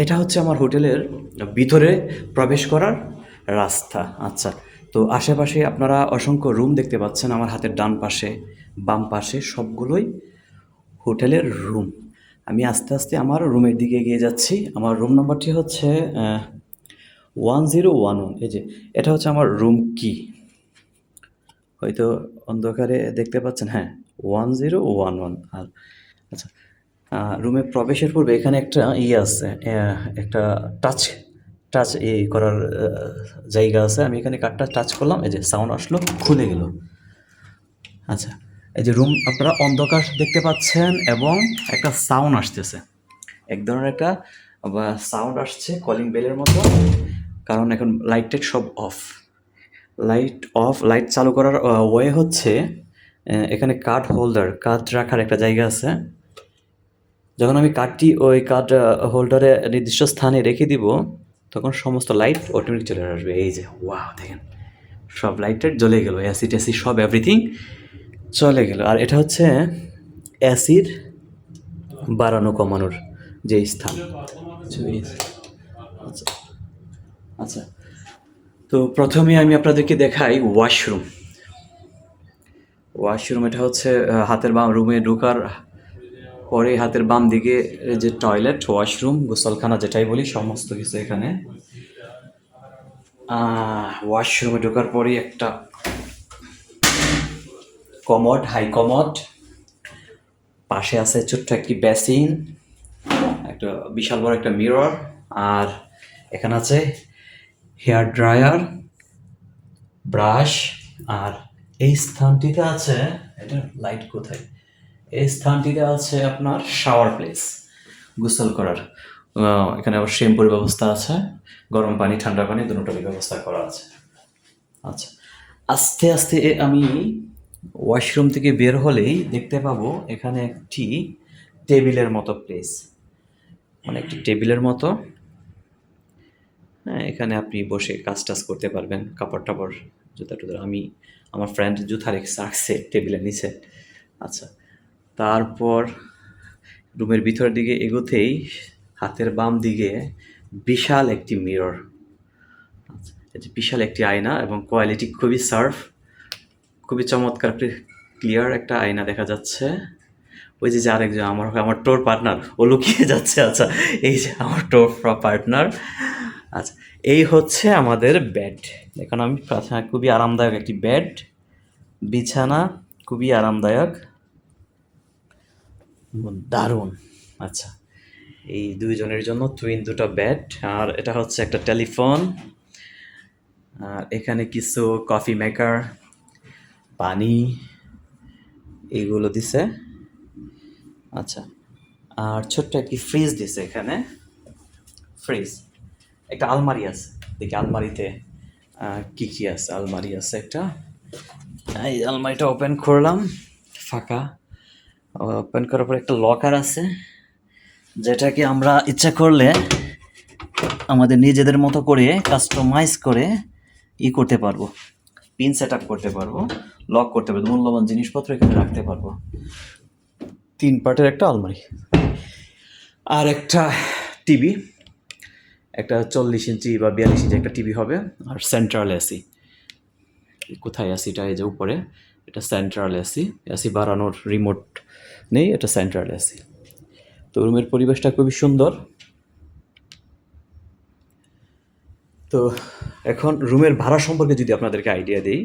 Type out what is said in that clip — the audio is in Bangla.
এটা হচ্ছে আমার হোটেলের ভিতরে প্রবেশ করার রাস্তা। আচ্ছা, তো আশেপাশে আপনারা অসংখ্য রুম দেখতে পাচ্ছেন আমার হাতের ডান পাশে, বাম পাশে সবগুলোই হোটেলের রুম। আমি আস্তে আস্তে আমার রুমের দিকে এগিয়ে যাচ্ছি। আমার রুম নাম্বারটি হচ্ছে 1011। এই যে এটা হচ্ছে আমার রুম কি, হয়তো অন্ধকারে দেখতে পাচ্ছেন। হ্যাঁ, 1011। আর আচ্ছা, রুমে প্রবেশের পূর্বে এখানে একটা ইয়ে আছে, একটা টাচ টাচ করার জায়গা আছে। আমি এখানে কার্ডটা টাচ করলাম, এই যে সাউন্ড আসলো, খুলে গেল। আচ্ছা, এই যে রুম আপনারা অন্ধকার দেখতে পাচ্ছেন এবং একটা সাউন্ড আসতেছে, এক ধরনের একটা সাউন্ড আসছে কলিং বেলের মতো। কারণ এখন লাইট টাইট সব অফ। লাইট অফ, লাইট চালু করার ওয়ে হচ্ছে এখানে কার্ড হোল্ডার, কার্ড রাখার একটা জায়গা আছে। যখন আমি কার্ডটি ওই কার্ড হোল্ডারে নির্দিষ্ট স্থানে রেখে দিব, তখন সমস্ত লাইট অটোমেটিক চলে আসবে। এই যে ওয়াও, দেখেন সব লাইটের জ্বলে গেল, অ্যাসি ট্যাসি সব এভরিথিং চলে গেল। আর এটা হচ্ছে অ্যাসির বাড়ানো কমানোর যে স্থান। আচ্ছা আচ্ছা, তো প্রথমে আমি আপনাদেরকে দেখাই ওয়াশরুম। ওয়াশরুম এটা হচ্ছে হাতের বাম রুমে ঢোকার পরে হাতের বাম দিকে যে টয়লেট, ওয়াশরুম, গোসলখানা যেটাই বলি, সমস্ত কিছু এখানে। ওয়াশরুমে ঢোকার পরেই একটা কমোড, হাই কমোড, পাশে আছে ছোট্ট একটি বেসিন, একটা বিশাল বড় একটা মিরর, আর এখানে আছে হেয়ার ড্রায়ার, ব্রাশ, আর এই স্থানটিতে আছে, এটা লাইট কোথায়, এই স্থানটিতে আছে আপনার শাওয়ার প্লেস, গোসল করার। এখানে আবার শ্যাম্পুর ব্যবস্থা আছে, গরম পানি ঠান্ডা পানি দুটোরই ব্যবস্থা করা আছে। আচ্ছা, আস্তে আস্তে আমি ওয়াশরুম থেকে বের হলেই দেখতে পাবো এখানে একটি টেবিলের মতো প্লেস, মানে একটি টেবিলের মতো। হ্যাঁ, এখানে আপনি বসে কাজ টাজ করতে পারবেন, কাপড় টাপড়, জুতা টুতা। আমার ফ্রেন্ড জুতা রাখছে টেবিলের নিচে। আচ্ছা, তারপর রুমের ভিতরের দিকে এগোতেই হাতের বাম দিকে বিশাল একটি মিরর, আচ্ছা, এটি বিশাল একটি আয়না এবং কোয়ালিটি খুবই সার্ভ, খুবই চমৎকার, ক্লিয়ার একটা আয়না দেখা যাচ্ছে। ওই যে আরেকজন আমার আমার টোর পার্টনার, ও লুকিয়ে যাচ্ছে। আচ্ছা, এই যে আমার টোর পার্টনার। আচ্ছা, এই হচ্ছে আমাদের বেড। এখন আমি খুবই আরামদায়ক একটি বেড, বিছানা খুবই আরামদায়ক, দারুণ। আচ্ছা, এই দুইজনের জন্য দুটো বেড, আর এটা হচ্ছে একটা টেলিফোন, আর এখানে কিছু কফি মেকার, পানি, এইগুলো দিছে। আচ্ছা, আর ছোট্ট একটি ফ্রিজ দিছে এখানে, ফ্রিজ, একটা আলমারি আছে, দেখি আলমারিতে কি কি আছে। আলমারি আছে একটা, এই আলমারিটা ওপেন করলাম, ফাঁকা। ওপেন করার পর একটা লকার আছে, যেটাকে আমরা ইচ্ছা করলে আমাদের নিজেদের মতো করে কাস্টমাইজ করে করতে পারবো, পিন সেট আপ করতে পারবো, লক করতে পারবো, মূল্যবান জিনিসপত্র এখানে রাখতে পারবো। 3 পার্টের একটা আলমারি, আর একটা টিভি, একটা 40 ইঞ্চি বা 42 ইঞ্চি একটা টিভি হবে, আর সেন্ট্রাল এসি। কোথায় এসিটা, এই যে উপরে, এটা সেন্ট্রাল এসি, এসি বাড়ানোর রিমোট নেই, এটা সেন্ট্রাল এসি। তো রুমের পরিবেশটা খুবই সুন্দর। তো এখন রুমের ভাড়া সম্পর্কে যদি আপনাদেরকে আইডিয়া দিই,